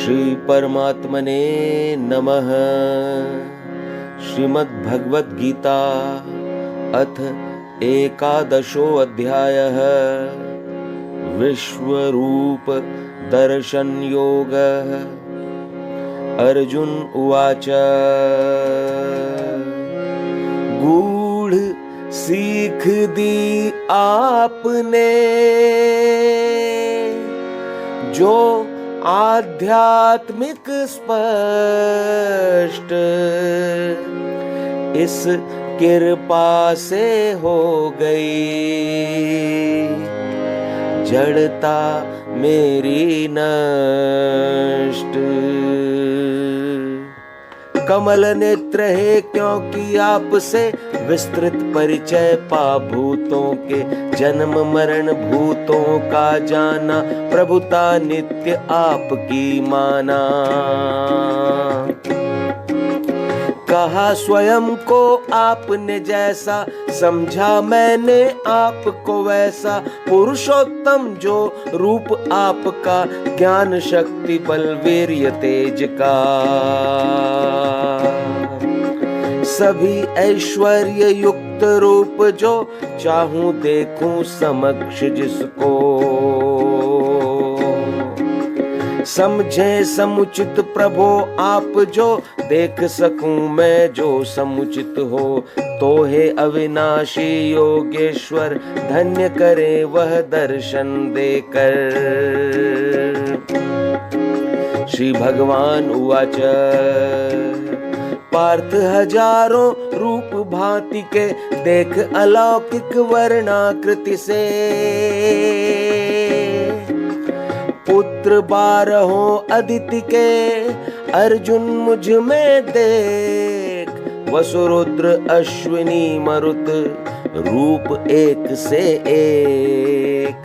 श्री परमात्मने नमः। श्रीमद्भगवद् गीता अथ एकादशो अध्यायः। विश्वरूप दर्शन योगः। अर्जुन उवाच गूढ़ सीख दी आपने जो आध्यात्मिक स्पष्ट, इस कृपा से हो गई जड़ता मेरी नष्ट। कमल नेत्र है क्योंकि आपसे विस्तृत परिचय पा भूतों के, जन्म मरण भूतों का जाना, प्रभुता नित्य आपकी माना। कहा स्वयं को आपने जैसा, समझा मैंने आपको वैसा। पुरुषोत्तम जो रूप आपका, ज्ञान शक्ति बल वीर्य तेज का। सभी ऐश्वर्य युक्त रूप जो, चाहूं देखूं समक्ष जिसको। समझे समुचित प्रभो आप जो, देख सकूं मैं जो समुचित हो। तो हे अविनाशी योगेश्वर, धन्य करे वह दर्शन देकर। श्री भगवान उवाच पार्थ हजारों रूप भांति के, देख अलौकिक वर्णाकृति से। पुत्र बारहों अदिति के, अर्जुन मुझ में देख। वसुरुद्र अश्विनी मरुत, रूप एक से एक।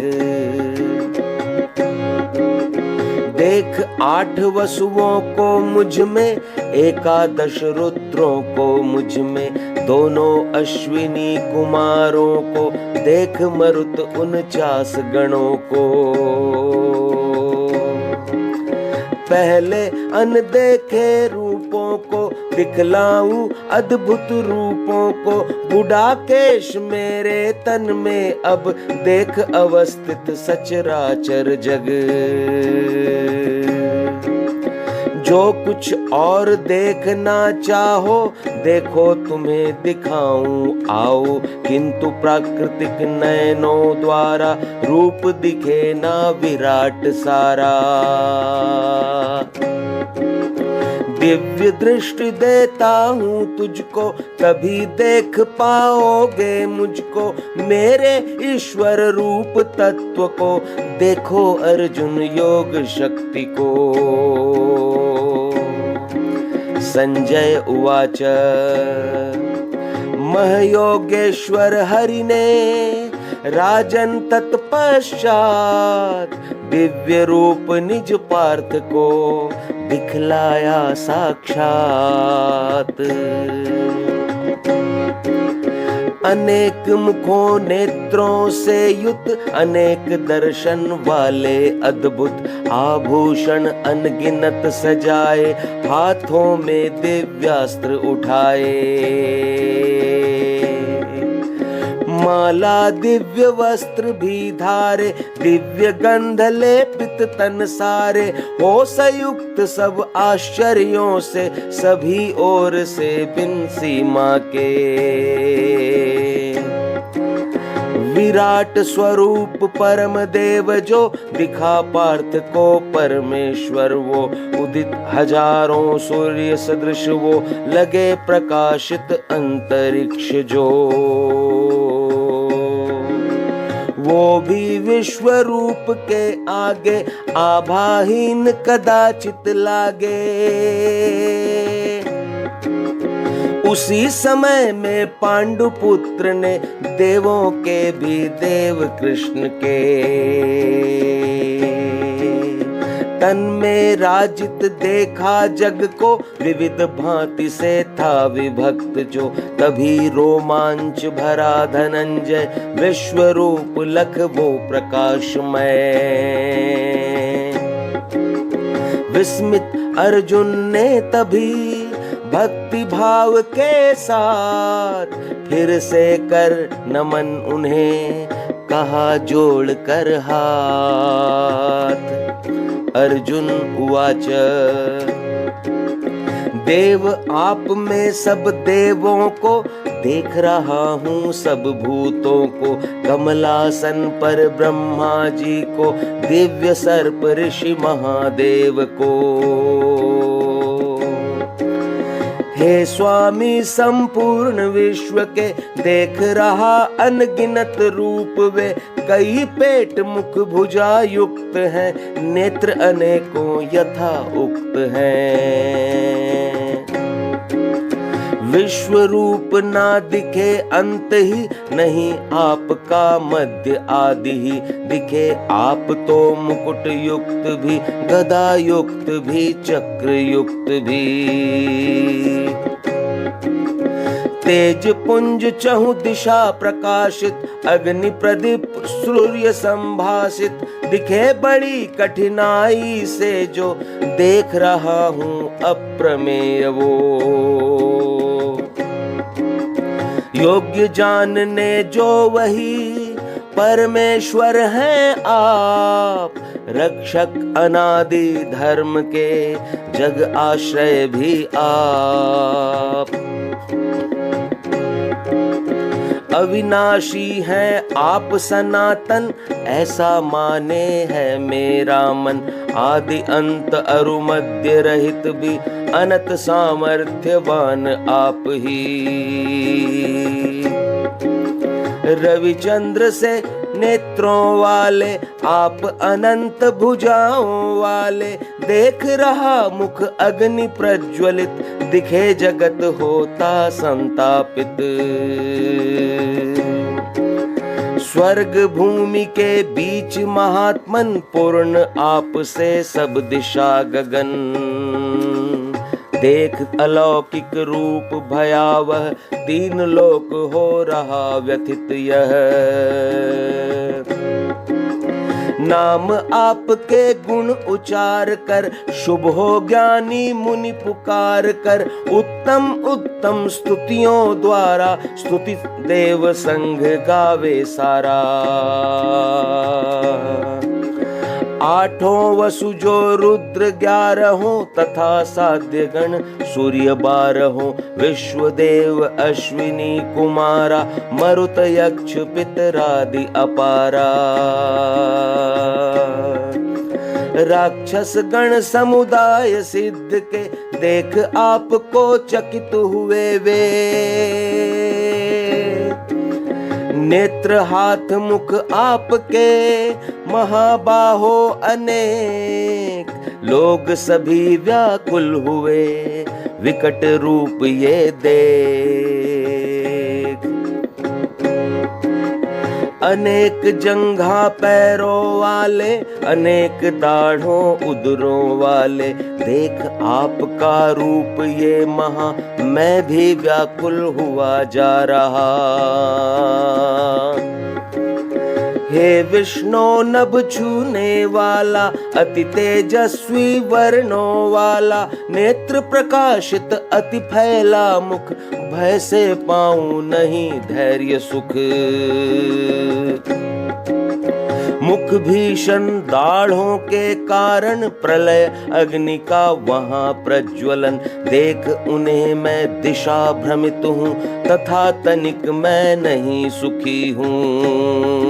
देख 8 वसुओं को मुझ में, एकादश रुद्रों को मुझ में। दोनों अश्विनी कुमारों को, देख मरुत 49 गणों को। पहले अनदेखे रूपों को, दिखलाऊं अद्भुत रूपों को। बुढ़ाकेश मेरे तन में, अब देख अवस्थित सचराचर जग। जो कुछ और देखना चाहो, देखो तुम्हें दिखाऊं आओ। किंतु प्राकृतिक नयनों द्वारा, रूप दिखे ना विराट सारा। दिव्य दृष्टि देता हूँ तुझको, तभी देख पाओगे मुझको। मेरे ईश्वर रूप तत्व को, देखो अर्जुन योग शक्ति को। संजय उवाच महयोगेश्वर हरि ने, राजन तत्पश्चात। दिव्य रूप निज पार्थ को, दिखलाया साक्षात। अनेक मुखों नेत्रों से युत, अनेक दर्शन वाले अद्भुत। आभूषण अनगिनत सजाए, हाथों में दिव्यास्त्र उठाए। माला दिव्य वस्त्र भी धारे, दिव्य गंध लेपित तन सारे। हो संयुक्त सब आश्चर्यों से, सभी ओर से बिन सीमा के। विराट स्वरूप परम देव जो, दिखा पार्थ को परमेश्वर वो। उदित हजारों सूर्य सदृश वो, लगे प्रकाशित अंतरिक्ष जो। वो भी विश्व रूप के आगे, आभाहीन कदाचित लागे। उसी समय में पांडुपुत्र ने, देवों के भी देव कृष्ण के। तन में राजित देखा जग को, विविध भांति से था विभक्त जो। तभी रोमांच भरा धनंजय, विश्व रूप लख वो प्रकाशमय। विस्मित अर्जुन ने तभी भक्ति भाव के साथ फिर से कर नमन उन्हें कहा जोड़ कर हाथ। अर्जुन उवाच देव आप में सब देवों को देख रहा हूँ, सब भूतों को, कमलासन पर ब्रह्मा जी को, दिव्य सर्प ऋषि महादेव को। हे स्वामी संपूर्ण विश्व के देख रहा अनगिनत रूप वे, कई पेट मुख भुजा युक्त हैं, नेत्र अनेकों यथा उक्त हैं। विश्व रूप ना दिखे अंत ही, नहीं आपका मध्य आदि ही, दिखे आप तो मुकुट युक्त भी, गदा युक्त भी, चक्र युक्त भी। तेज पुंज चहु दिशा प्रकाशित, अग्नि प्रदीप सूर्य संभासित, दिखे बड़ी कठिनाई से जो, देख रहा हूँ अप्रमेय वो। योग्य जानने जो वही परमेश्वर हैं आप, रक्षक अनादि धर्म के, जग आश्रय भी आप। अविनाशी हैं आप सनातन, ऐसा माने है मेरा मन, आदि अंत अरु मध्य रहित भी, अनंत सामर्थ्यवान आप ही। रविचंद्र से नेत्रों वाले आप, अनंत भुजाओं वाले, देख रहा मुख अग्नि प्रज्वलित, दिखे जगत होता संतापित। स्वर्ग भूमि के बीच महात्मन, पूर्ण आप से सब दिशा गगन, देख अलौकिक रूप भयावह, तीन लोक हो रहा व्यथित यह। नाम आपके गुण उचार कर, शुभ हो ज्ञानी मुनि पुकार कर, उत्तम उत्तम स्तुतियों द्वारा, स्तुति देव संग गावे सारा। आठों वसु जो रुद्र 11 तथा साध्य गण सूर्य 12, विश्वदेव अश्विनी कुमारा, मरुत यक्ष पितरादि अपारा। राक्षस गण समुदाय सिद्ध के, देख आपको चकित हुए वे। नेत्र हाथ मुख आपके, महाबाहो अनेक, लोग सभी व्याकुल हुए, विकट रूप ये देख। अनेक जंघा पैरों वाले, अनेक दाढ़ों उदरों वाले, देख आपका रूप ये महा, मैं भी व्याकुल हुआ जा रहा। हे विष्णु नभ छूने वाला, अति तेजस्वी वर्णों वाला, नेत्र प्रकाशित अति फैला मुख, भय से पाऊं नहीं धैर्य सुख। मुख भीषण दाढ़ों के कारण, प्रलय अग्नि का वहां प्रज्वलन, देख उन्हें मैं दिशा भ्रमित हूँ, तथा तनिक मैं नहीं सुखी हूँ।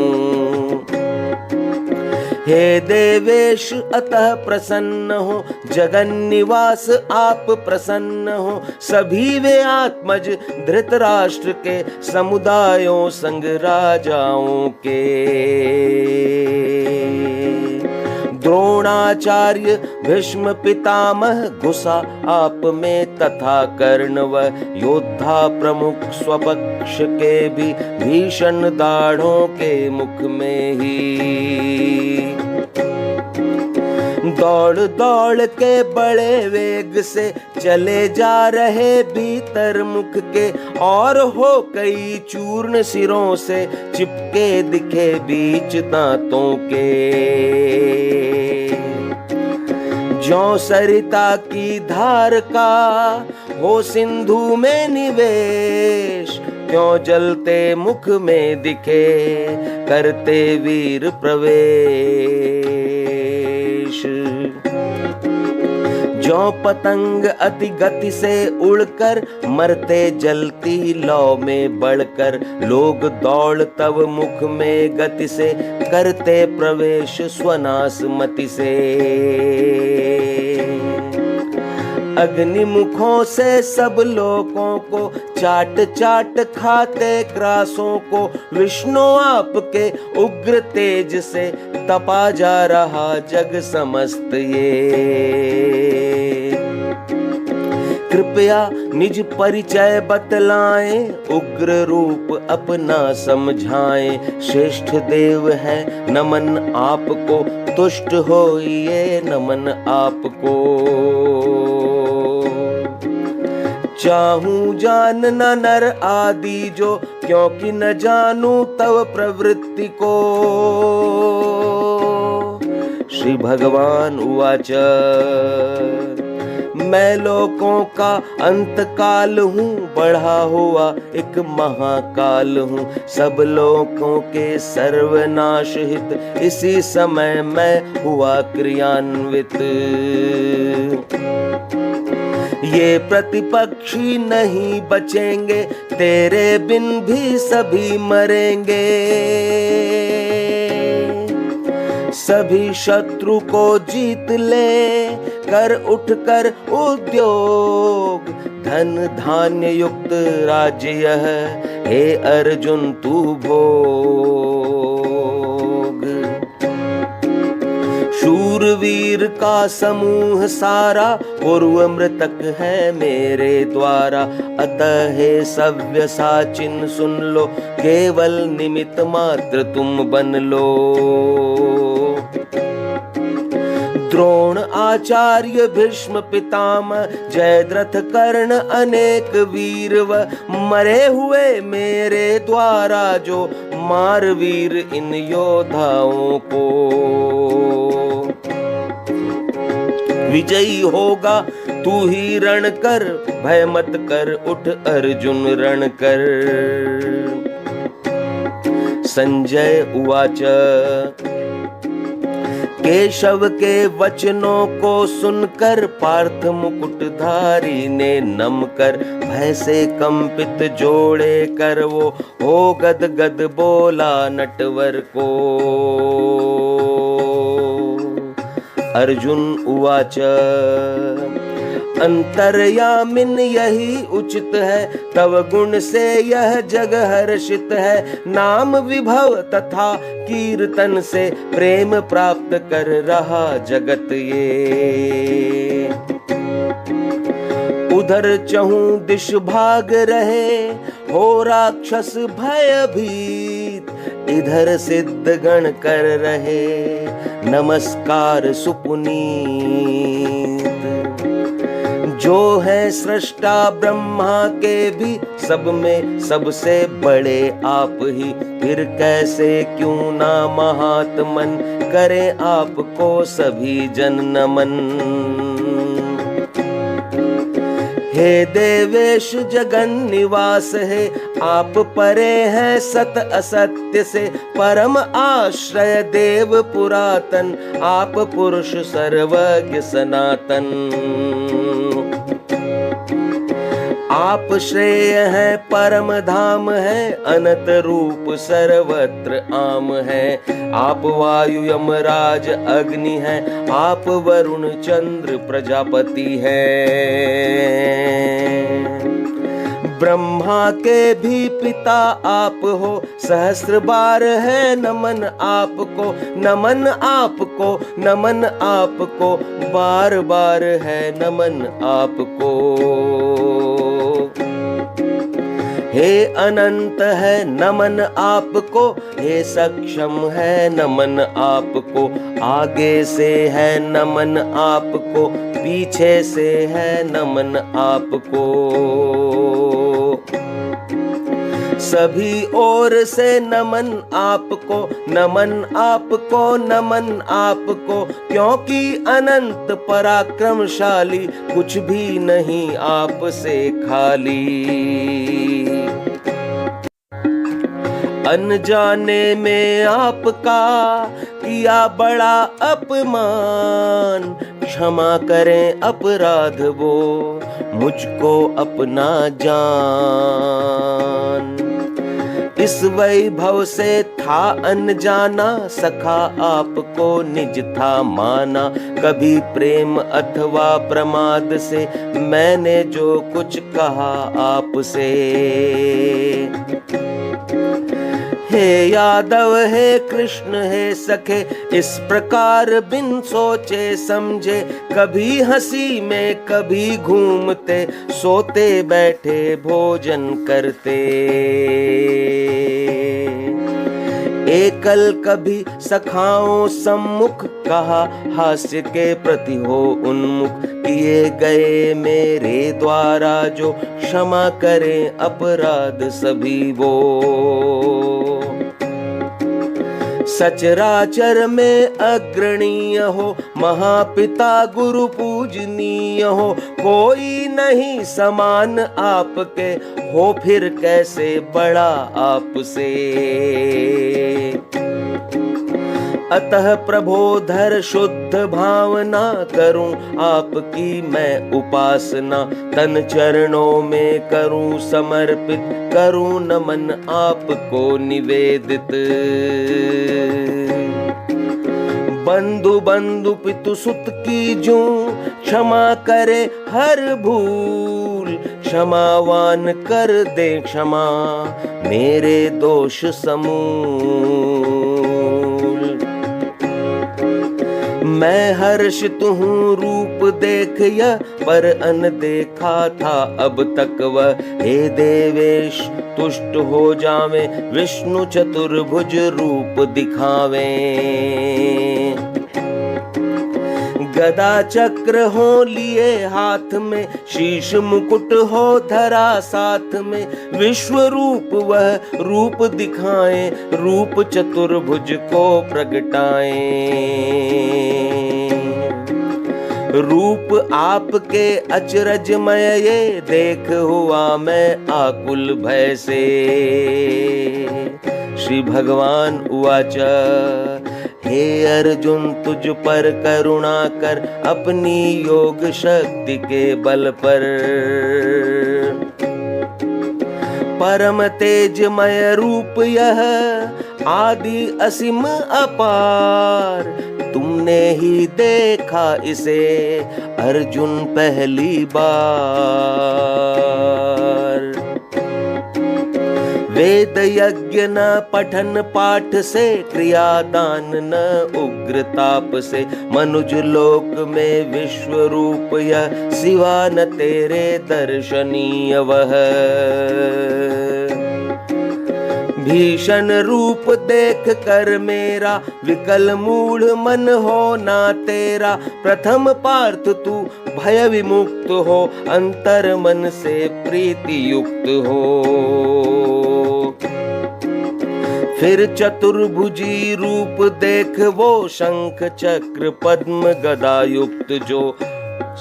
हे देवेश अतः प्रसन्न हो, जगन निवास आप प्रसन्न हो, सभी वे आत्मज धृतराष्ट्र के, समुदायों संग राजाओं के। द्रोणाचार्य भीष्म पितामह घुसा आप में, तथा कर्ण व योद्धा प्रमुख स्वपक्ष के भी, भीषण दाढ़ों के मुख में ही। दौड़ दौड़ के बड़े वेग से चले जा रहे भीतर मुख के, और हो कई चूर्ण सिरों से चिपके दिखे बीच दांतों के। ज्यों सरिता की धार का हो सिंधु में निवेश, क्यों जलते मुख में दिखे करते वीर प्रवेश। ज्यों पतंग अति गति से उड़कर मरते जलती लौ में बढ़कर, लोग दौड़ तब मुख में गति से करते प्रवेश स्वनाश मति से। अग्निमुखों से सब लोगों को चाट चाट खाते क्रासों को, विष्णु आपके उग्र तेज से तपा जा रहा जग समस्त ये। कृपया निज परिचय बतलाएं, उग्र रूप अपना समझाएं। श्रेष्ठ देव है नमन आपको, तुष्ट होइए नमन आपको। चाहूं जानना नर आदि जो, क्योंकि न जानूं तव प्रवृत्ति को। श्री भगवान उवाच मैं लोकों का अंत काल हूँ, बढ़ा हुआ एक महाकाल हूँ। सब लोकों के सर्वनाश हित, इसी समय मैं हुआ क्रियान्वित। ये प्रतिपक्षी नहीं बचेंगे, तेरे बिन भी सभी मरेंगे। सभी शत्रु को जीत ले, कर उठकर उद्योग। धन धान्य युक्त राज्य यह, हे अर्जुन तू भोग। शूरवीर का समूह सारा, पूर्व मृतक है मेरे द्वारा। अतः हे सव्यसाचिन सुन लो, केवल निमित्त मात्र तुम बन लो। द्रोण आचार्य भीष्म पितामह, जयद्रथ कर्ण अनेक वीरव, मरे हुए मेरे द्वारा जो मार वीर इन योद्धाओं को। विजयी होगा तू ही रण कर, भय मत कर उठ अर्जुन रण कर। संजय उवाच केशव के वचनों को सुनकर, पार्थ मुकुटधारी ने नम कर। भय से कंपित जोड़े कर वो, हो गद गद बोला नटवर को। अर्जुन उवाच अंतर्यामिन यही उचित है, तव गुण से यह जग हर्षित है। नाम विभव तथा कीर्तन से, प्रेम प्राप्त कर रहा जगत ये। उधर चहूं दिश भाग रहे, हो राक्षस भयभीत। इधर सिद्ध गण कर रहे, नमस्कार सुपुनीत। जो है सृष्टा ब्रह्मा के भी, सब में सबसे बड़े आप ही। फिर कैसे क्यों ना महात्मन, करे आपको सभी जन नमन। हे देवेश जगन निवास है, आप परे हैं सत असत्य से। परम आश्रय देव पुरातन, आप पुरुष सर्वज्ञ सनातन। आप श्रेय है परम धाम है, अनंत रूप सर्वत्र आम है। आप वायु यमराज अग्नि है, आप वरुण चंद्र प्रजापति है। ब्रह्मा के भी पिता आप हो, सहस्र बार है नमन आपको। नमन आपको, नमन आपको, बार बार है नमन आपको। हे अनंत है नमन आपको, हे सक्षम है नमन आपको। आगे से है नमन आपको, पीछे से है नमन आपको। सभी ओर से नमन आपको, नमन आपको, नमन आपको, क्योंकि अनंत पराक्रमशाली कुछ भी नहीं आपसे खाली। अनजाने में आपका किया बड़ा अपमान, क्षमा करें अपराध वो मुझको अपना जान। इस वैभव से था अनजाना, सखा आपको निज था माना, कभी प्रेम अथवा प्रमाद से मैंने जो कुछ कहा आपसे। हे यादव हे कृष्ण हे सखे, इस प्रकार बिन सोचे समझे, कभी हंसी में कभी घूमते, सोते बैठे भोजन करते। एकल कभी सखाओं सम्मुख, कहा हास्य के प्रति हो उन्मुख, किए गए मेरे द्वारा जो क्षमा करें अपराध सभी वो। सचराचर में अग्रणीय हो, महापिता गुरु पूजनीय हो, कोई नहीं समान आपके, हो फिर कैसे बड़ा आपसे। अतः प्रबोधर शुद्ध भावना, करूं आपकी मैं उपासना, तन चरणों में करूं समर्पित, करूं नमन आपको निवेदित। बंधु बंधु पितु सुत की जूं, क्षमा करे हर भूल, क्षमावान कर दे क्षमा मेरे दोष समूल। मैं हर्षित हूँ रूप देख यह, पर अनदेखा था अब तक वह। हे देवेश तुष्ट हो जावे, विष्णु चतुर्भुज रूप दिखावे। गदा चक्र हो लिए हाथ में, शीश मुकुट हो धरा साथ में, विश्व रूप वह रूप दिखाए, रूप चतुर्भुज को प्रगटाए। रूप आपके अचरजमय ये, देख हुआ मैं आकुल भय से। श्री भगवान उवाच, हे अर्जुन तुझ पर करुणा कर, अपनी योग शक्ति के बल पर। परम तेजमय रूप यह, आदि असीम अपार, तुमने ही देखा इसे अर्जुन पहली बार। वेद यज्ञ न पठन पाठ से, क्रियादान न उग्र ताप से, मनुज लोक में विश्व रूप यह, सिवा न तेरे दर्शनीय वह। भीषण रूप देख कर मेरा, विकल मूढ़ मन हो ना तेरा, प्रथम पार्थ तू भय विमुक्त हो, अंतर मन से प्रीति युक्त हो। फिर चतुर्भुजी रूप देख वो, शंख चक्र पद्म गदा युक्त जो।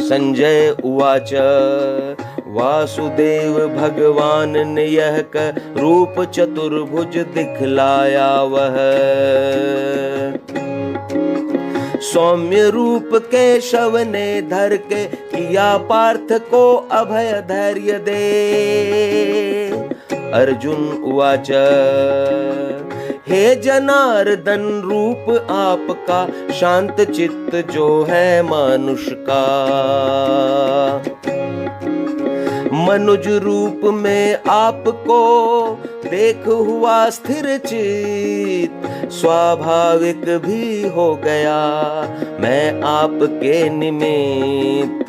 संजय उवाच, वासुदेव भगवान ने यह कर, रूप चतुर्भुज दिखलाया वह। सौम्य रूप केशव ने धर के, किया पार्थ को अभय धैर्य दे। अर्जुन उवाच, हे जनार्दन रूप आपका, शांत चित्त जो है मानुष का। मनुज रूप में आपको देख हुआ स्थिर चित, स्वाभाविक भी हो गया मैं आपके निमित्त।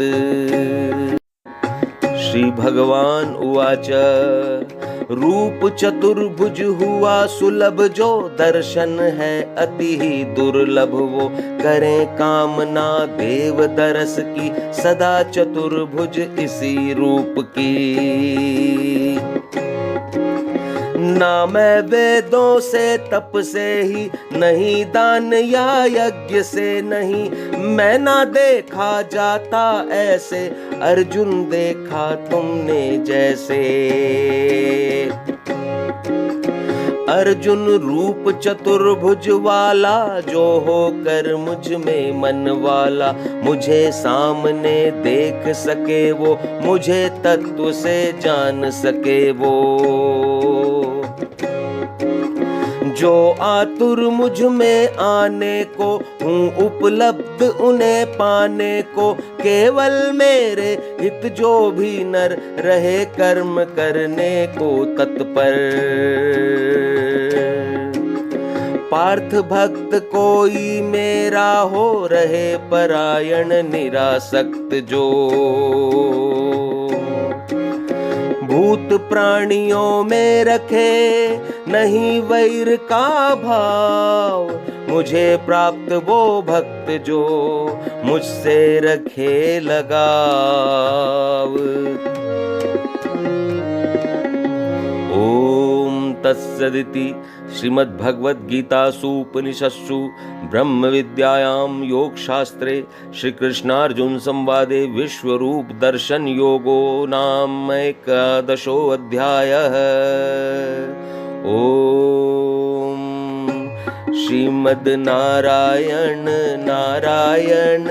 श्री भगवान उवाच, रूप चतुर्भुज हुआ सुलभ जो, दर्शन है अति ही दुर्लभ वो। करें कामना देव दरस की, सदा चतुर्भुज इसी रूप की। ना मैं वेदों से तप से ही, नहीं दान या यज्ञ से नहीं, मैं ना देखा जाता ऐसे, अर्जुन देखा तुमने जैसे। अर्जुन रूप चतुर्भुज वाला, जो होकर मुझ में मन वाला, मुझे सामने देख सके वो, मुझे तत्व से जान सके वो। जो आतुर मुझ में आने को, हूँ उपलब्ध उन्हें पाने को, केवल मेरे हित जो भी नर, रहे कर्म करने को तत्पर। पार्थ भक्त कोई मेरा हो, रहे परायण निरासक्त जो। भूत प्राणियों में रखे नहीं वैर का भाव, मुझे प्राप्त वो भक्त जो, मुझसे रखे लगाव। ओम तत्सदिति श्रीमद्भगवद्गीतासु उपनिषत्सु ब्रह्म विद्यायां योगशास्त्रे श्रीकृष्णार्जुन संवादे विश्वरूप दर्शन योगो नाम एकादशो अध्यायः। ओम श्रीमद् नारायण नारायण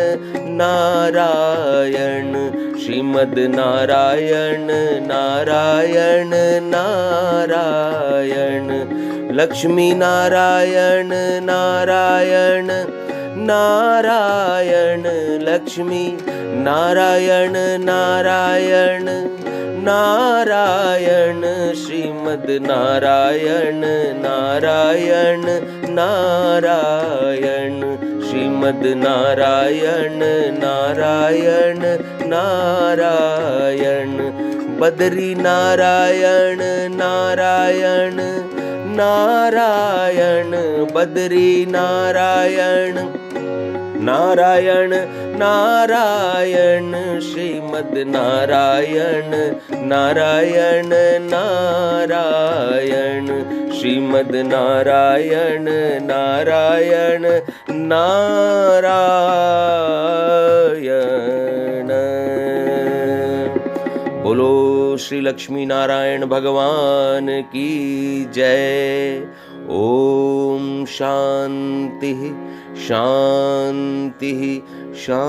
नारायण, श्रीमद् नारायण नारायण नारायण, लक्ष्मी नारायण नारायण नारायण, लक्ष्मी नारायण नारायण नारायण, श्रीमद् नारायण नारायण नारायण, श्रीमद् नारायण नारायण नारायण, बद्री नारायण नारायण नारायण, बद्री नारायण नारायण नारायण, श्रीमद् नारायण नारायण नारायण, श्रीमद् नारायण नारायण नारायण। बोलो श्री लक्ष्मी नारायण भगवान की जय। ओम शांति शांति शांति।